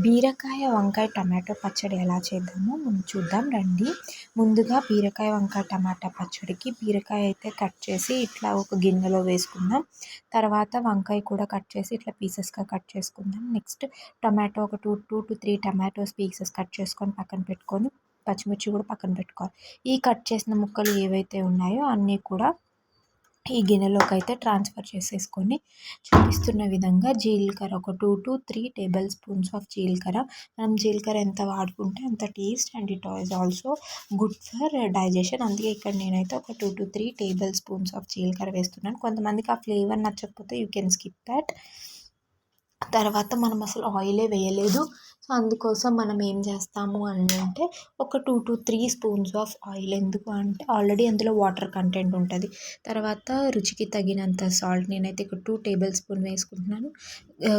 బీరకాయ, వంకాయ, టమాటో పచ్చడి ఎలా చేద్దామో ముందు చూద్దాం రండి. ముందుగా బీరకాయ, వంకాయ, టమాటా పచ్చడికి బీరకాయ అయితే కట్ చేసి ఇట్లా ఒక గిన్నెలో వేసుకుందాం. తర్వాత వంకాయ కూడా కట్ చేసి ఇట్లా పీసెస్గా కట్ చేసుకుందాం. నెక్స్ట్ టమాటో ఒక 2 to 3 టమాటోస్ పీసెస్ కట్ చేసుకొని పక్కన పెట్టుకొని, పచ్చిమిర్చి కూడా పక్కన పెట్టుకోవాలి. ఈ కట్ చేసిన ముక్కలు ఏవైతే ఉన్నాయో అన్నీ కూడా ఈ గిన్నెలోకి అయితే ట్రాన్స్ఫర్ చేసేసుకొని, చూపిస్తున్న విధంగా జీలకర్ర ఒక 2 to 3 టేబుల్ స్పూన్స్ ఆఫ్ జీలకర్ర. మనం జీలకర్ర ఎంత వాడుకుంటే అంత taste and it is also good for digestion. అందుకే ఇక్కడ నేనైతే ఒక 2 to 3 టేబుల్ స్పూన్స్ ఆఫ్ జీలకర్ర వేస్తున్నాను. కొంతమందికి ఆ ఫ్లేవర్ నచ్చకపోతే యూ కెన్ స్కిప్ దట్. తర్వాత మనం అసలు ఆయిలే వేయలేదు. సో అందుకోసం మనం ఏం చేస్తాము అని అంటే ఒక 2 to 3 స్పూన్స్ ఆఫ్ ఆయిల్. ఎందుకు అంటే ఆల్రెడీ అందులో వాటర్ కంటెంట్ ఉంటుంది. తర్వాత రుచికి తగినంత సాల్ట్. నేనైతే ఇక్కడ 2 టేబుల్ స్పూన్ వేసుకుంటున్నాను.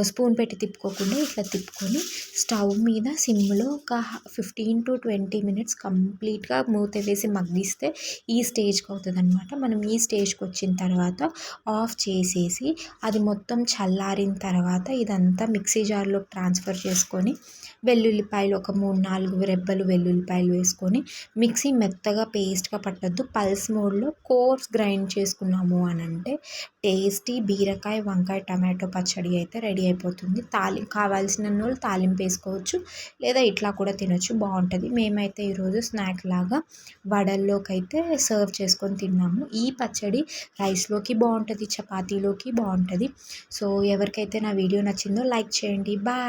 స్పూన్ పెట్టి తిప్పుకోకుండా ఇట్లా తిప్పుకొని స్టవ్ మీద సిమ్లో ఒక 15 to 20 మినిట్స్ కంప్లీట్గా మూత వేసి మగ్గిస్తే ఈ స్టేజ్కి అవుతుంది అనమాట. మనం ఈ స్టేజ్కి వచ్చిన తర్వాత ఆఫ్ చేసేసి అది మొత్తం చల్లారిన తర్వాత ఇదంతా మిక్సీ జార్లోకి ట్రాన్స్ఫర్ చేసుకొని, వెల్లుల్లిపాయలు ఒక 3-4 రెబ్బలు వెల్లుల్లిపాయలు వేసుకొని మిక్సీ మెత్తగా పేస్ట్గా పట్టద్దు, పల్స్ మోడ్లో కోర్స్ గ్రైండ్ చేసుకున్నాము అని అంటే టేస్టీ బీరకాయ, వంకాయ, టమాటో పచ్చడి అయితే రెడీ అయిపోతుంది. కావాల్సిన వాళ్ళు తాలింపు వేసుకోవచ్చు, లేదా ఇట్లా కూడా తినొచ్చు, బాగుంటుంది. మేమైతే ఈరోజు స్నాక్ లాగా వడల్లోకి అయితే సర్వ్ చేసుకొని తిన్నాము. ఈ పచ్చడి రైస్లోకి బాగుంటుంది, చపాతీలోకి బాగుంటుంది. సో ఎవరికైతే నా వీడియో నచ్చిందో లైక్ చేయండి. బాయ్.